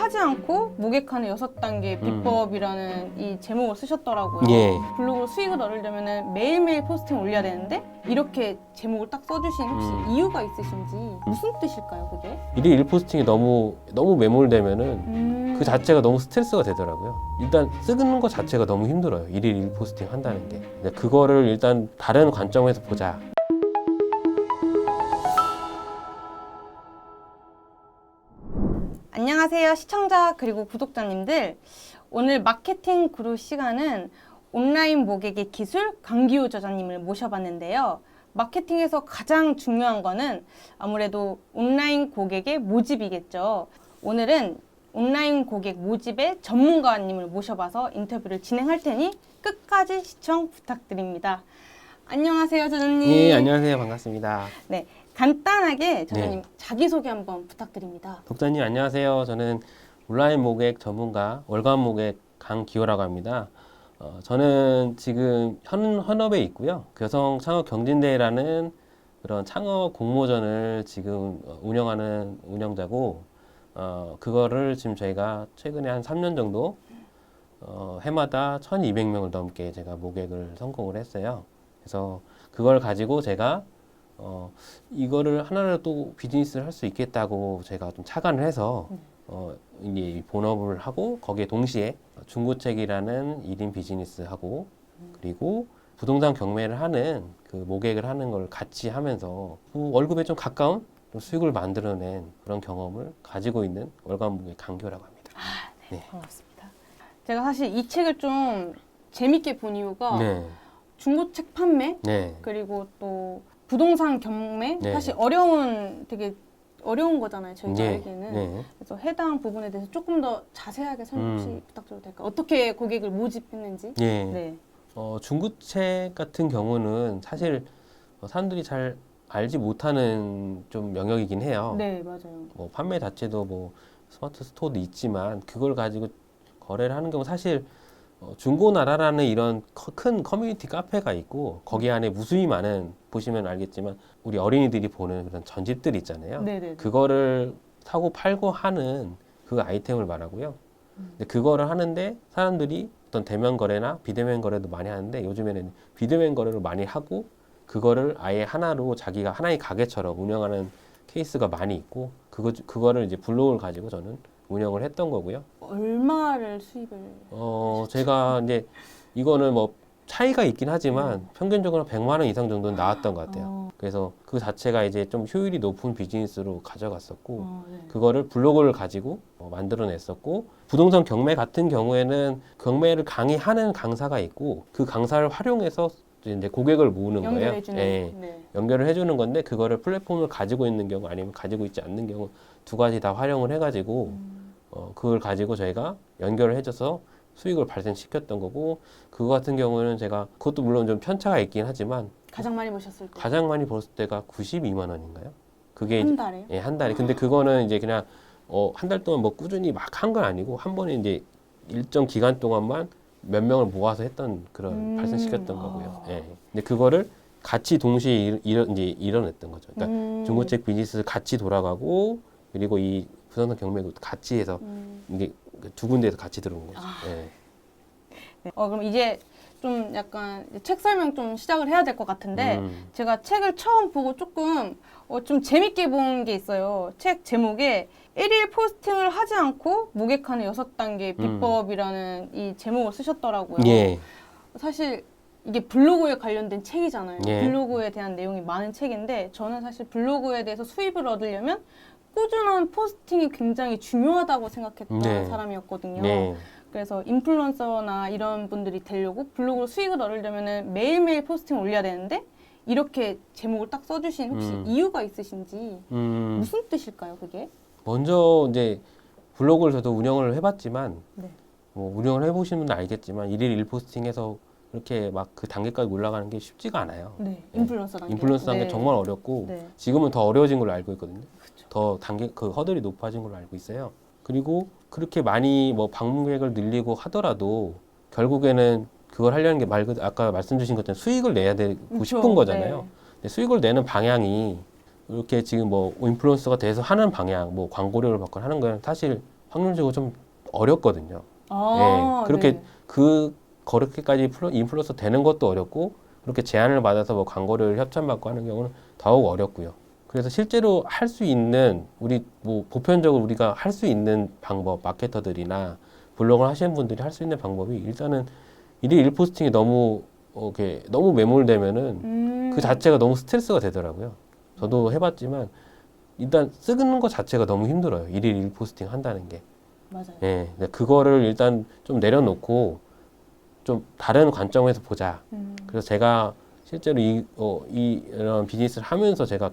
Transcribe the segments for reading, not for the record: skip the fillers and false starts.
하지 않고 무게칸의 6단계 비법이라는 이 제목을 쓰셨더라고요. 예. 블로그로 수익을 얻으려면 매일매일 포스팅 올려야 되는데 이렇게 제목을 딱 써주신 혹시 이유가 있으신지 무슨 뜻일까요, 그게? 일일 1포스팅이 너무 매몰되면은 그 자체가 너무 스트레스가 되더라고요. 일단 쓰는 것 자체가 너무 힘들어요. 일일 1포스팅 한다는 게. 근데 그거를 일단 다른 관점에서 보자. 안녕하세요, 시청자 그리고 구독자님들. 오늘 마케팅 구루 시간은 온라인 모객의 기술 강기호 저자님을 모셔봤는데요. 마케팅에서 가장 중요한 거는 아무래도 온라인 고객의 모집이겠죠. 오늘은 온라인 고객 모집의 전문가님을 모셔봐서 인터뷰를 진행할 테니 끝까지 시청 부탁드립니다. 안녕하세요, 저자님. 예, 안녕하세요. 반갑습니다. 네, 간단하게 저자님 네. 자기소개 한번 부탁드립니다. 독자님 안녕하세요. 저는 온라인 모객 전문가 월간 모객 강기호라고 합니다. 저는 지금 현업에 있고요. 여성 창업 경진대회라는 그런 창업 공모전을 지금 운영하는 운영자고, 그거를 지금 저희가 최근에 한 3년 정도 해마다 1,200명을 넘게 제가 모객을 성공을 했어요. 그래서 그걸 가지고 제가 이거를 하나를 또 비즈니스를 할 수 있겠다고 제가 좀 착안을 해서 이제 본업을 하고 거기에 동시에 중고책이라는 1인 비즈니스 하고 그리고 부동산 경매를 하는 그 모객을 하는 걸 같이 하면서 월급에 좀 가까운 좀 수익을 만들어낸 그런 경험을 가지고 있는 월간 모객 강기호라고 합니다. 네, 반갑습니다. 제가 사실 이 책을 좀 재밌게 본 이유가 네, 중고책 판매 네, 그리고 또 부동산 경매 네. 사실 되게 어려운 거잖아요, 저희가 네, 알기는. 네. 그래서 해당 부분에 대해서 조금 더 자세하게 설명 혹시 부탁드려도 될까요? 어떻게 고객을 모집했는지. 예. 네. 중고책 같은 경우는 사실 사람들이 잘 알지 못하는 좀 영역이긴 해요. 네, 맞아요. 뭐 판매 자체도 뭐 스마트 스토어도 있지만 그걸 가지고 거래를 하는 경우 사실 중고나라라는 이런 큰 커뮤니티 카페가 있고 거기 안에 무수히 많은, 보시면 알겠지만 우리 어린이들이 보는 그런 전집들 있잖아요. 네네. 그거를 사고 팔고 하는 그 아이템을 말하고요. 근데 그거를 하는데 사람들이 어떤 대면 거래나 비대면 거래도 많이 하는데 요즘에는 비대면 거래를 많이 하고 그거를 아예 하나로 자기가 하나의 가게처럼 운영하는 케이스가 많이 있고 그거를 이제 블로그를 가지고 저는 운영을 했던 거고요. 얼마를 수입을? 제가 이제 이거는 뭐 차이가 있긴 하지만 평균적으로 100만 원 이상 정도는 나왔던 것 같아요. 그래서 그 자체가 이제 좀 효율이 높은 비즈니스로 가져갔었고 네. 그거를 블로그를 가지고 만들어냈었고, 부동산 경매 같은 경우에는 경매를 강의하는 강사가 있고 그 강사를 활용해서 이제 고객을 모으는 거예요. 연결해주는. 예. 네. 연결을 해주는 건데 그거를 플랫폼을 가지고 있는 경우 아니면 가지고 있지 않는 경우 두 가지 다 활용을 해가지고 그걸 가지고 저희가 연결을 해줘서 수익을 발생시켰던 거고, 그거 같은 경우는 제가 그것도 물론 좀 편차가 있긴 하지만 가장 많이 버셨을 때? 가장 많이 벌었을 때가 92만 원인가요? 그게 한 달에요? 예, 한 달에. 근데 그거는 이제 그냥 한 달 동안 뭐 꾸준히 막 한 건 아니고 한 번에 이제 일정 기간 동안만 몇 명을 모아서 했던 그런 발생시켰던 거고요. 예. 근데 그거를 같이 동시에 이제 이뤄냈던 거죠. 그러니까 중고책 비즈니스 같이 돌아가고 그리고 이 부동산 경매도 같이 해서 이게 두 군데에서 같이 들어온 거죠. 예. 네. 그럼 이제 좀 약간 책 설명 좀 시작을 해야 될 것 같은데 제가 책을 처음 보고 조금 좀 재밌게 본 게 있어요. 책 제목에 1일 포스팅을 하지 않고 무게칸의 6단계 비법이라는 이 제목을 쓰셨더라고요. 예. 사실 이게 블로그에 관련된 책이잖아요. 예. 블로그에 대한 내용이 많은 책인데 저는 사실 블로그에 대해서 수입을 얻으려면 꾸준한 포스팅이 굉장히 중요하다고 생각했던 네. 사람이었거든요. 네. 그래서 인플루언서나 이런 분들이 되려고 블로그로 수익을 얻으려면 매일매일 포스팅을 올려야 되는데 이렇게 제목을 딱 써주신 혹시 이유가 있으신지 무슨 뜻일까요, 그게? 먼저 이제 블로그를 저도 운영을 해봤지만 네. 뭐 운영을 해보신 분은 알겠지만 일일 1포스팅해서 그렇게 막 그 단계까지 올라가는 게 쉽지가 않아요. 네, 인플루언서 단계. 인플루언서 단계 네. 정말 어렵고 네. 지금은 더 어려워진 걸로 알고 있거든요. 그쵸. 더 단계 그 허들이 높아진 걸로 알고 있어요. 그리고 그렇게 많이 뭐 방문객을 늘리고 하더라도 결국에는 그걸 하려는 게 말 그대로 아까 말씀 주신 것처럼 수익을 내야 되고 그쵸. 싶은 거잖아요. 네. 근데 수익을 내는 방향이 이렇게 지금 뭐 인플루언서가 돼서 하는 방향, 뭐 광고료를 받거나 하는 건 사실 확률적으로 좀 어렵거든요. 아, 그렇게 네. 그렇게까지 인플루언서 되는 것도 어렵고 그렇게 제안을 받아서 뭐 광고를 협찬받고 하는 경우는 더욱 어렵고요. 그래서 실제로 할 수 있는 우리 뭐 보편적으로 우리가 할 수 있는 방법, 마케터들이나 블로그를 하시는 분들이 할 수 있는 방법이 일단은 일일 일포스팅이 너무 이렇게 너무 매몰되면은 그 자체가 너무 스트레스가 되더라고요. 저도 해봤지만 일단 쓰는 것 자체가 너무 힘들어요. 일일 일포스팅 한다는 게. 맞아요. 근데 그거를 일단 좀 내려놓고 좀 다른 관점에서 보자. 그래서 제가 실제로 이런 비즈니스를 하면서 제가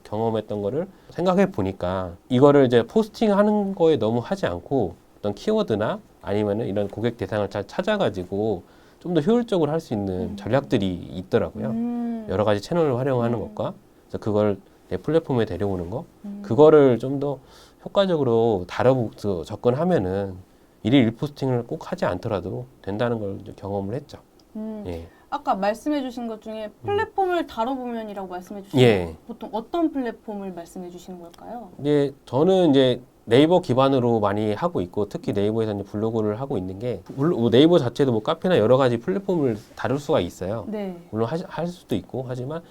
경험했던 거를 생각해 보니까 이거를 이제 포스팅 하는 거에 너무 하지 않고 어떤 키워드나 아니면은 이런 고객 대상을 잘 찾아가지고 좀 더 효율적으로 할 수 있는 전략들이 있더라고요. 여러 가지 채널을 활용하는 것과 그래서 그걸 내 플랫폼에 데려오는 거, 그거를 좀 더 효과적으로 접근하면은 일일 일포스팅을 꼭 하지 않더라도 된다는 걸 이제 경험을 했죠. 예. 아까 말씀해주신 것 중에 플랫폼을 다뤄보면이라고 말씀해주신 예. 거 보통 어떤 플랫폼을 말씀해주시는 걸까요? 저는 이제 네이버 기반으로 많이 하고 있고 특히 네이버에서 이제 블로그를 하고 있는 게 네이버 자체도 뭐 카페나 여러 가지 플랫폼을 다룰 수가 있어요. 네. 물론 할 수도 있고 하지만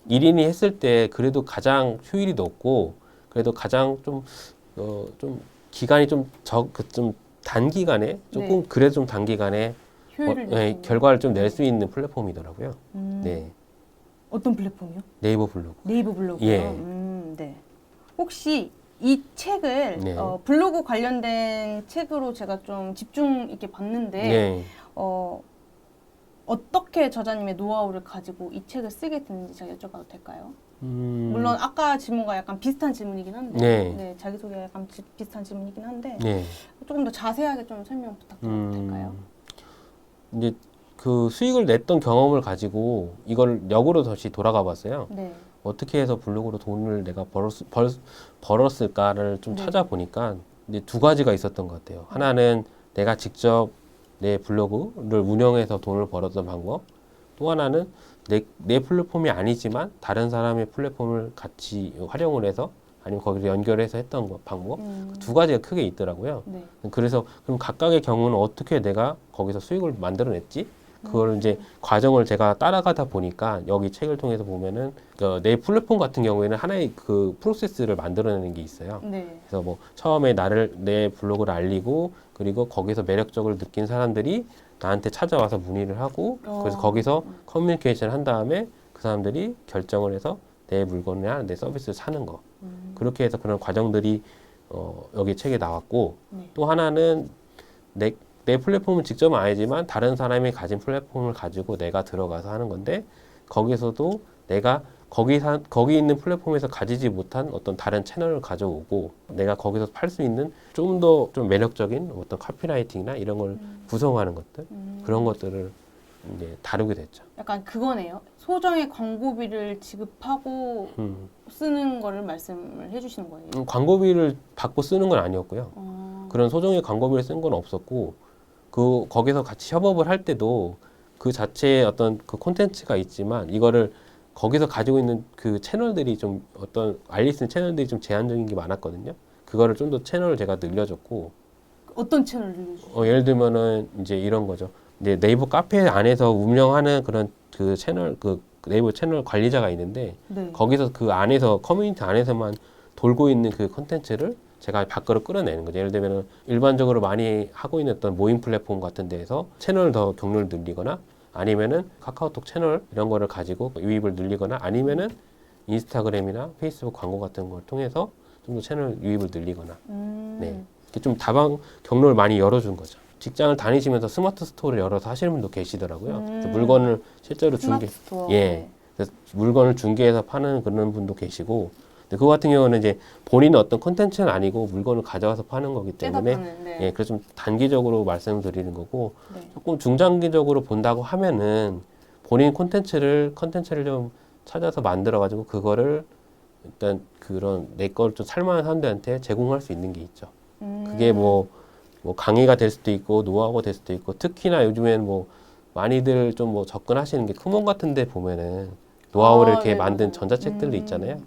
1인이 했을 때 그래도 가장 효율이 높고 그래도 가장 좀 기간이 좀 단기간에 조금 네. 그래도 좀 단기간에 효율을 낼 수 있는. 결과를 좀 낼 수 있는 플랫폼이더라고요. 네. 어떤 플랫폼이요? 네이버 블로그. 네이버 블로그요? 예. 네. 혹시 이 책을 네. 블로그 관련된 책으로 제가 좀 집중 있게 봤는데 네. 어떻게 저자님의 노하우를 가지고 이 책을 쓰게 됐는지 제가 여쭤봐도 될까요? 음, 물론 아까 질문과 약간 비슷한 질문이긴 한데 네. 자기소개가 약간 비슷한 질문이긴 한데 네. 조금 더 자세하게 좀 설명 부탁드려도 될까요? 이제 그 수익을 냈던 경험을 가지고 이걸 역으로 다시 돌아가 봤어요. 네. 어떻게 해서 블로그로 돈을 내가 벌었을까를 좀 네. 찾아보니까 이제 두 가지가 있었던 것 같아요. 하나는 내가 직접 내 블로그를 운영해서 돈을 벌었던 방법. 또 하나는 내 플랫폼이 아니지만 다른 사람의 플랫폼을 같이 활용을 해서 아니면 거기를 연결해서 했던 방법. 두 가지가 크게 있더라고요. 네. 그래서 그럼 각각의 경우는 어떻게 내가 거기서 수익을 만들어냈지? 그걸 이제 과정을 제가 따라가다 보니까 여기 책을 통해서 보면은 내 플랫폼 같은 경우에는 하나의 그 프로세스를 만들어내는 게 있어요. 네. 그래서 뭐 처음에 내 블로그를 알리고 그리고 거기서 매력적으를 느낀 사람들이 나한테 찾아와서 문의를 하고 그래서 거기서 커뮤니케이션을 한 다음에 그 사람들이 결정을 해서 내 물건이나 내 서비스를 사는 거. 그렇게 해서 그런 과정들이 여기 책에 나왔고 네. 또 하나는 내 플랫폼은 직접은 아니지만 다른 사람이 가진 플랫폼을 가지고 내가 들어가서 하는 건데 거기서도 내가 거기 있는 플랫폼에서 가지지 못한 어떤 다른 채널을 가져오고 내가 거기서 팔 수 있는 좀 더 좀 매력적인 어떤 카피라이팅이나 이런 걸 구성하는 것들 그런 것들을 이제 다루게 됐죠. 약간 그거네요. 소정의 광고비를 지급하고 쓰는 거를 말씀을 해주시는 거예요. 광고비를 받고 쓰는 건 아니었고요. 그런 소정의 광고비를 쓴 건 없었고 거기서 같이 협업을 할 때도 그 자체의 어떤 그 콘텐츠가 있지만 이거를 거기서 가지고 있는 그 채널들이 좀 어떤 알릴 수 있는 채널들이 좀 제한적인 게 많았거든요. 그거를 좀 더 채널을 제가 늘려줬고 어떤 채널을 늘려주세요? 예를 들면은 이제 이런 거죠. 이제 네이버 카페 안에서 운영하는 그런 그 채널 그 네이버 채널 관리자가 있는데 네. 거기서 그 안에서 커뮤니티 안에서만 돌고 있는 그 콘텐츠를 제가 밖으로 끌어내는 거죠. 예를 들면 일반적으로 많이 하고 있는 어떤 모임 플랫폼 같은 데에서 채널을 더 경로를 늘리거나 아니면은 카카오톡 채널 이런 거를 가지고 유입을 늘리거나 아니면은 인스타그램이나 페이스북 광고 같은 걸 통해서 좀 더 채널 유입을 늘리거나 네. 이렇게 좀 다방 경로를 많이 열어준 거죠. 직장을 다니시면서 스마트 스토어를 열어서 하시는 분도 계시더라고요. 그래서 물건을 실제로 스마트 스토어. 예. 그래서 물건을 중개해서 파는 그런 분도 계시고 근데 그거 같은 경우는 이제 본인은 어떤 콘텐츠는 아니고 물건을 가져와서 파는 거기 때문에 셋업하는, 네. 예, 그래서 좀 단기적으로 말씀드리는 거고 네. 조금 중장기적으로 본다고 하면은 본인 컨텐츠를 좀 찾아서 만들어 가지고 그거를 일단 그런 내 걸 좀 살만한 사람들한테 제공할 수 있는 게 있죠. 그게 뭐 강의가 될 수도 있고 노하우가 될 수도 있고 특히나 요즘엔 뭐 많이들 좀 뭐 접근하시는 게 크몬 같은 데 보면은 노하우를 이렇게 네, 만든 맞아요. 전자책들도 있잖아요.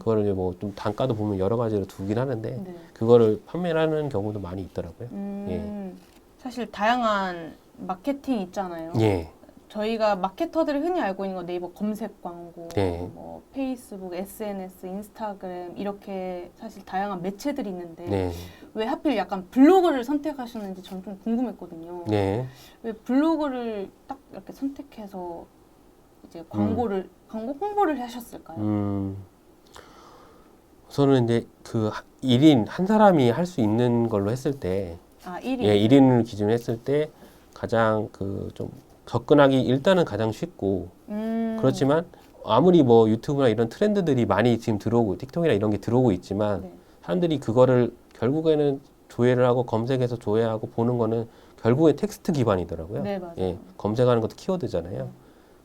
그거를 이제 뭐 좀 단가도 보면 여러 가지로 두긴 하는데 네. 그거를 판매를 하는 경우도 많이 있더라고요. 사실 다양한 마케팅 있잖아요. 예. 저희가 마케터들이 흔히 알고 있는 건 네이버 검색 광고, 네. 뭐 페이스북, SNS, 인스타그램 이렇게 사실 다양한 매체들이 있는데 네. 왜 하필 약간 블로그를 선택하셨는지 전 좀 궁금했거든요. 네. 왜 블로그를 딱 이렇게 선택해서 이제 광고 홍보를 하셨을까요? 우선은 이제 그 1인 한 사람이 할 수 있는 걸로 했을 때, 아, 1위. 예, 1인을 기준으로 했을 때 가장 그 좀 접근하기 일단은 가장 쉽고 그렇지만 아무리 뭐 유튜브나 이런 트렌드들이 많이 지금 들어오고 틱톡이나 이런 게 들어오고 있지만 네. 사람들이 그거를 결국에는 조회를 하고 검색해서 조회하고 보는 거는 결국에 텍스트 기반이더라고요. 네, 맞아요. 예, 검색하는 것도 키워드잖아요.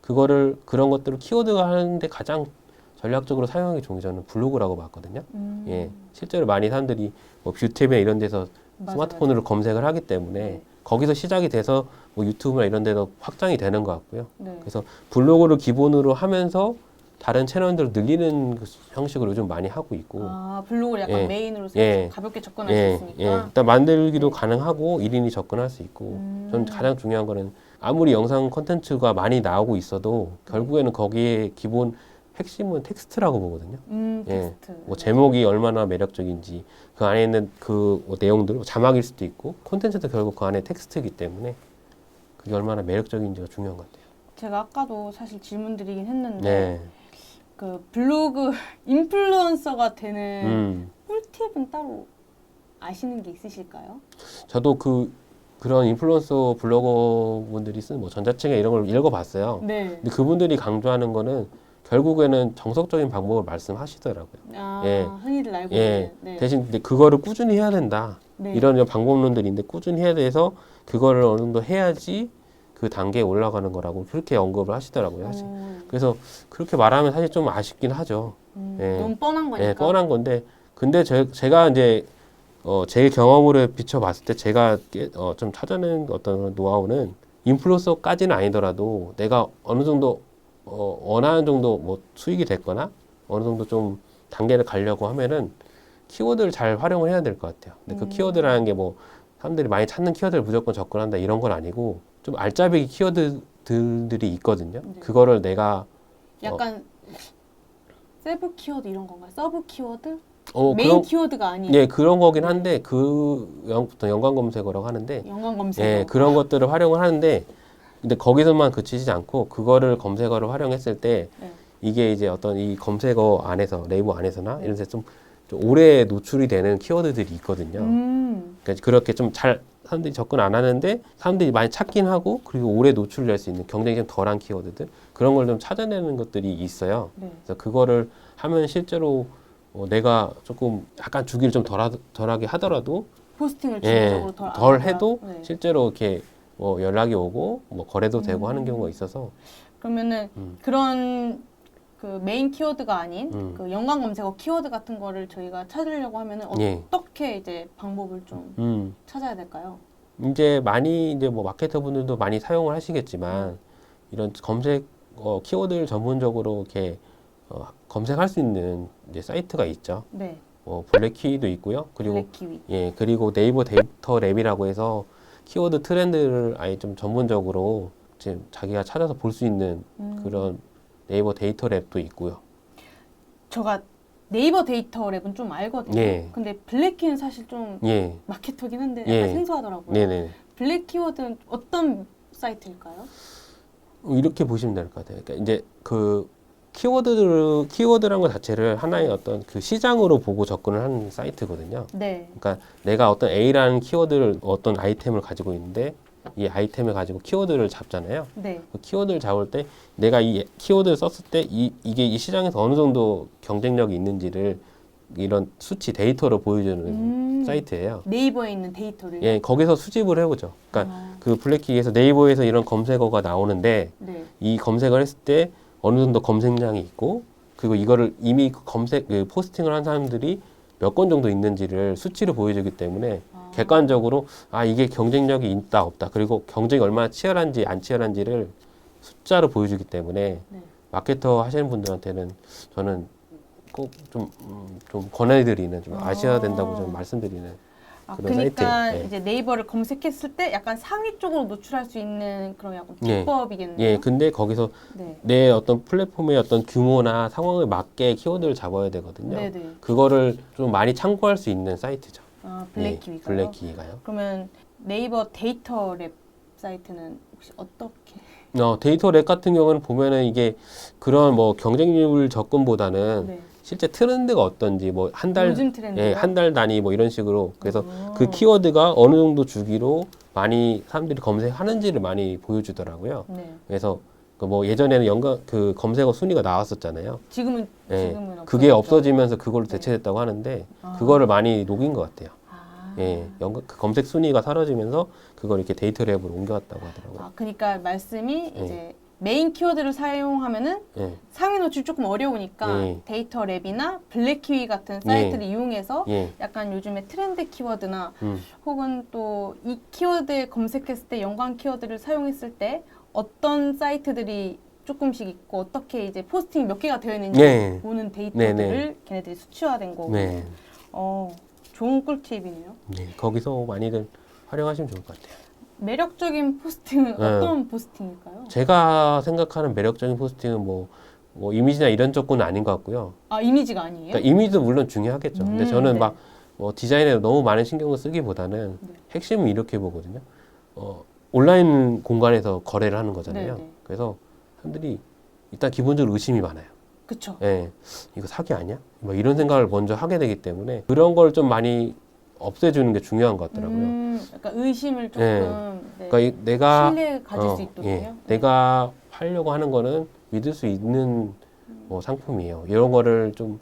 그런 것들을 키워드가 하는데 가장 전략적으로 사용하기 좋은 게 저는 블로그라고 봤거든요. 예, 실제로 많이 사람들이 뭐 뷰탭이나 이런 데서 스마트폰으로 검색을 하기 때문에 네. 거기서 시작이 돼서 뭐 유튜브나 이런 데도 확장이 되는 것 같고요. 네. 그래서 블로그를 기본으로 하면서 다른 채널들을 늘리는 그 형식으로 요즘 많이 하고 있고 아, 블로그를 약간 예. 메인으로 예. 가볍게 접근할 수 예, 있으니까. 예. 일단 만들기도 네. 가능하고 1인이 접근할 수 있고 저는 가장 중요한 거는 아무리 영상 콘텐츠가 많이 나오고 있어도 결국에는 거기에 기본 핵심은 텍스트라고 보거든요. 텍스트. 뭐 제목이 얼마나 매력적인지 그 안에 있는 그 내용들 자막일 수도 있고 콘텐츠도 결국 그 안에 텍스트이기 때문에 그게 얼마나 매력적인지가 중요한 것 같아요. 제가 아까도 사실 질문 드리긴 했는데 네. 그 블로그 인플루언서가 되는 음. 꿀팁은 따로 아시는 게 있으실까요? 저도 그런 인플루언서 블로거 분들이 쓴 뭐 전자책에 이런 걸 읽어봤어요. 네. 근데 그분들이 강조하는 거는 결국에는 정석적인 방법을 말씀하시더라고요. 아, 예. 흔히들 알고 예. 있는. 네. 대신 근데 그거를 꾸준히 해야 된다. 네. 이런 방법론들인데 꾸준히 해야 돼서 그거를 어느 정도 해야지 그 단계에 올라가는 거라고 그렇게 언급을 하시더라고요. 사실. 그래서 그렇게 말하면 사실 좀 아쉽긴 하죠. 예. 너무 뻔한 거니까. 예, 뻔한 건데 근데 제가 이제 제 경험으로 비춰봤을 때 제가 좀 찾아낸 어떤 노하우는 인플루언서까지는 아니더라도 내가 어느 정도 원하는 정도 뭐 수익이 됐거나 어느 정도 좀 단계를 가려고 하면은 키워드를 잘 활용을 해야 될 것 같아요. 근데 그 키워드라는 게 뭐 사람들이 많이 찾는 키워드를 무조건 접근한다 이런 건 아니고 좀 알짜배기 키워드들이 있거든요. 네. 그거를 내가 약간 세부 키워드 이런 건가요? 서브 키워드? 메인 그런 키워드가 아닌 예 그런 거긴 한데 보통 연관 검색어라고 하는데 연관 검색어. 예 그런 것들을 활용을 하는데 근데 거기서만 그치지 않고 그거를 검색어를 활용했을 때 네. 이게 이제 어떤 이 검색어 안에서 네이버 안에서나 이런 데서 좀 오래 노출이 되는 키워드들이 있거든요. 그러니까 그렇게 좀 잘 사람들이 접근 안 하는데 사람들이 많이 찾긴 하고 그리고 오래 노출될 수 있는 경쟁이 좀 덜한 키워드들 그런 걸 좀 찾아내는 것들이 있어요. 네. 그래서 그거를 하면 실제로 내가 조금 약간 주기를 좀 덜하게 하더라도 포스팅을 예, 주기적으로 덜 해도 네. 실제로 이렇게 뭐 연락이 오고 뭐 거래도 되고 하는 경우가 있어서 그러면은 그런 그 메인 키워드가 아닌 그 연관 검색어 키워드 같은 거를 저희가 찾으려고 하면은 예. 어떻게 이제 방법을 좀 찾아야 될까요? 이제 많이 이제 뭐 마케터 분들도 많이 사용을 하시겠지만 이런 검색 키워드를 전문적으로 이렇게 검색할 수 있는 이제 사이트가 있죠. 네. 블랙키도 있고요. 그리고 블랙키위. 예, 그리고 네이버 데이터 랩이라고 해서 키워드 트렌드를 아예 좀 전문적으로 지금 자기가 찾아서 볼 수 있는 그런 네이버 데이터 랩도 있고요. 제가 네이버 데이터 랩은 좀 알거든요. 예. 근데 블랙키는 사실 좀 예, 마케터긴 한데 약간 예. 생소하더라고요. 네네. 블랙 키워드는 어떤 사이트일까요? 이렇게 보시면 될 것 같아요. 그러니까 이제 그 키워드라는 것 자체를 하나의 어떤 그 시장으로 보고 접근을 하는 사이트거든요. 네. 그러니까 내가 어떤 A라는 키워드를 어떤 아이템을 가지고 있는데 이 아이템을 가지고 키워드를 잡잖아요. 네. 그 키워드를 잡을 때 내가 이 키워드를 썼을 때 이게 이 시장에서 어느 정도 경쟁력이 있는지를 이런 수치 데이터로 보여주는 사이트예요. 네이버에 있는 데이터를. 예, 거기서 수집을 해보죠. 그러니까 그 블랙키에서 네이버에서 이런 검색어가 나오는데 네. 이 검색을 했을 때 어느 정도 검색량이 있고 그리고 이거를 이미 포스팅을 한 사람들이 몇 건 정도 있는지를 수치로 보여주기 때문에 객관적으로 이게 경쟁력이 있다 없다 그리고 경쟁이 얼마나 치열한지 안 치열한지를 숫자로 보여주기 때문에 네. 마케터 하시는 분들한테는 저는 꼭 좀 권해드리는, 좀 아셔야 된다고 좀 말씀드리는 그런 그러니까 사이트. 예. 이제 네이버를 검색했을 때 약간 상위 쪽으로 노출할 수 있는 그런 약간 예. 비법이겠네요. 예, 근데 거기서 네. 내 어떤 플랫폼의 어떤 규모나 상황에 맞게 키워드를 잡아야 되거든요. 네네. 그거를 좀 많이 참고할 수 있는 사이트죠. 블랙키위가요? 블랙키위가요. 그러면 네이버 데이터 랩 사이트는 혹시 어떻게? 데이터 랩 같은 경우는 보면은 이게 그런 뭐 경쟁률 접근보다는 네. 실제 트렌드가 어떤지 뭐 한 달, 요즘 트렌드. 예, 한 달 단위 뭐 이런 식으로 그래서 그 키워드가 어느 정도 주기로 많이 사람들이 검색하는지를 많이 보여주더라고요. 네. 그래서 그 뭐 예전에는 그 검색어 순위가 나왔었잖아요. 지금은 예, 지금은 그게 없어졌죠. 없어지면서 그걸로 네. 대체됐다고 하는데 아. 그거를 많이 녹인 것 같아요. 아. 예, 그 검색 순위가 사라지면서 그걸 이렇게 데이터 랩으로 옮겨왔다고 하더라고요. 그러니까 말씀이 예. 이제 메인 키워드를 사용하면은 예, 상위 노출 조금 어려우니까 예. 데이터 랩이나 블랙키위 같은 사이트를 이용해서 예, 약간 요즘에 트렌드 키워드나 음. 혹은 또 이 키워드에 검색했을 때 연관 키워드를 사용했을 때 어떤 사이트들이 조금씩 있고 어떻게 이제 포스팅이 몇 개가 되어 있는지 네. 보는 데이터들을 네, 걔네들이 수치화된 거고. 네. 좋은 꿀팁이네요. 네, 거기서 많이들 활용하시면 좋을 것 같아요. 매력적인 포스팅은 네. 어떤 포스팅일까요? 제가 생각하는 매력적인 포스팅은 뭐 이미지나 이런 조건은 아닌 것 같고요. 이미지가 아니에요? 그러니까 이미지도 물론 중요하겠죠. 근데 저는 네. 막 디자인에 너무 많은 신경을 쓰기보다는 네. 핵심은 이렇게 보거든요. 온라인 공간에서 거래를 하는 거잖아요. 네, 네. 그래서 사람들이 일단 기본적으로 의심이 많아요. 그쵸. 예, 이거 사기 아니야? 막 이런 생각을 먼저 하게 되기 때문에 그런 걸 좀 많이 없애주는 게 중요한 것 같더라고요. 약간 의심을 조금 네. 그러니까 내가 신뢰 가질 수 있도록요. 네. 내가 하려고 하는 거는 믿을 수 있는 뭐 상품이에요. 이런 거를 좀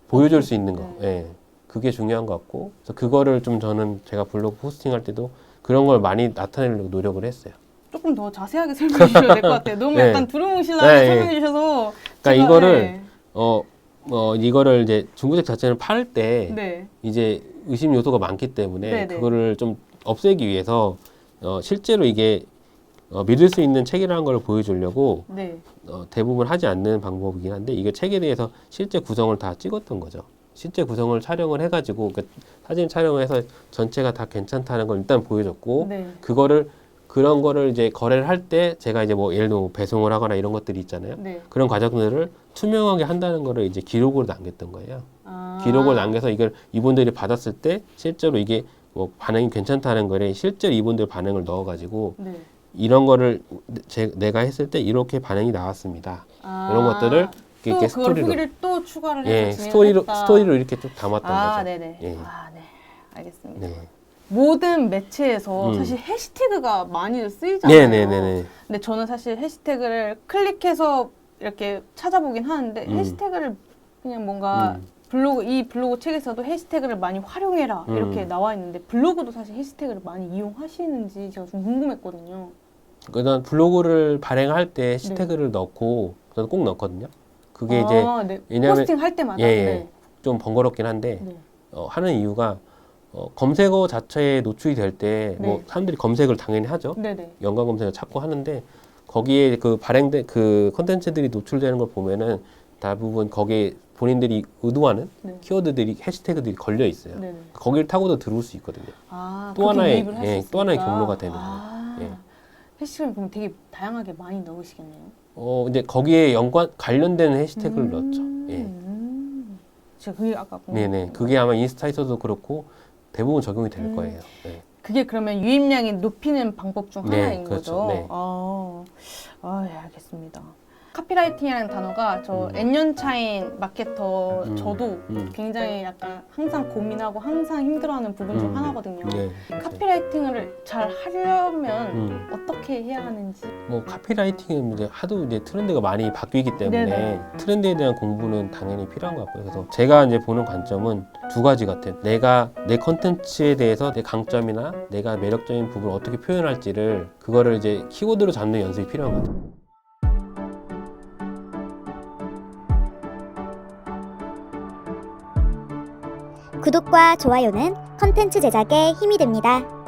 보여줄 수 있는 거. 네. 예. 그게 중요한 것 같고, 그래서 그거를 좀 저는 제가 블로그 포스팅할 때도 그런 걸 많이 나타내려고 노력을 했어요. 조금 더 자세하게 설명해 주셔야 될 것 같아요. 너무 네. 약간 두루뭉실하게 네, 설명해 주셔서 그러니까 이거를 네. 이거를 이제 중고책 자체를 팔 때 네. 이제 의심 요소가 많기 때문에 네, 네. 그거를 좀 없애기 위해서 실제로 이게 믿을 수 있는 책이라는 걸 보여주려고 네. 대부분 하지 않는 방법이긴 한데 이게 책에 대해서 실제 구성을 다 찍었던 거죠. 실제 구성을 촬영을 해가지고 사진 촬영을 해서 전체가 다 괜찮다는 걸 일단 보여줬고 네. 그런 거를 이제 거래를 할 때 제가 이제 뭐 예를 들어 배송을 하거나 이런 것들이 있잖아요. 네. 그런 과정들을 투명하게 한다는 거를 이제 기록으로 남겼던 거예요. 아. 기록을 남겨서 이걸 이분들이 받았을 때 실제로 이게 뭐 반응이 괜찮다는 거를 실제로 이분들 반응을 넣어가지고 네. 이런 거를 내가 했을 때 이렇게 반응이 나왔습니다. 이런 것들을 또 이렇게 그걸 스토리로 후기를 또 추가를 예, 해서 진행했다. 스토리로 이렇게 쭉 담았던 거죠. 네네. 예. 네. 알겠습니다. 네. 모든 매체에서 음. 사실 해시태그가 많이 쓰이잖아요. 네네네네. 근데 저는 사실 해시태그를 클릭해서 이렇게 찾아보긴 하는데 해시태그를 그냥 뭔가 이 블로그 책에서도 해시태그를 많이 활용해라 이렇게 나와 있는데 블로그도 사실 해시태그를 많이 이용하시는지 제가 좀 궁금했거든요. 그다음 블로그를 발행할 때 해시태그를 넣고 저는 꼭 넣거든요. 그게 이제 네. 왜냐면 포스팅 할 때마다. 예, 좀 번거롭긴 한데 네. 하는 이유가 검색어 자체에 노출이 될 때 뭐 네. 사람들이 검색을 당연히 하죠. 네네. 연관 검색을 찾고 하는데 거기에 그 발행된 그 컨텐츠들이 노출되는 걸 보면은 대부분 거기에 본인들이 의도하는 네. 키워드들이 해시태그들이 걸려 있어요. 네네. 거기를 타고도 들어올 수 있거든요. 그렇게 또 하나의 유입을 할수 또 하나의 있으니까. 경로가 되는 거예요. 예. 해시태그를 그럼 되게 다양하게 많이 넣으시겠네요. 이제 거기에 관련된 해시태그를 넣었죠. 예. 제가 그게 아까 네네. 그게 아마 인스타에서도 그렇고 대부분 적용이 될 거예요. 네. 그게 그러면 유입량이 높이는 방법 중 네, 하나인 그렇죠. 거죠? 네. 예, 알겠습니다. 카피라이팅이라는 단어가 저 N년 차인 마케터 저도 굉장히 약간 항상 고민하고 항상 힘들어하는 부분 중 하나거든요. 네. 카피라이팅을 잘 하려면 어떻게 해야 하는지. 뭐 카피라이팅은 이제 하도 이제 트렌드가 많이 바뀌기 때문에 네네. 트렌드에 대한 공부는 당연히 필요한 것 같고요. 그래서 제가 이제 보는 관점은 두 가지 같아요. 내가 내 컨텐츠에 대해서 내 강점이나 내가 매력적인 부분을 어떻게 표현할지를 그거를 이제 키워드로 잡는 연습이 필요한 것 같아요. 구독과 좋아요는 컨텐츠 제작에 힘이 됩니다.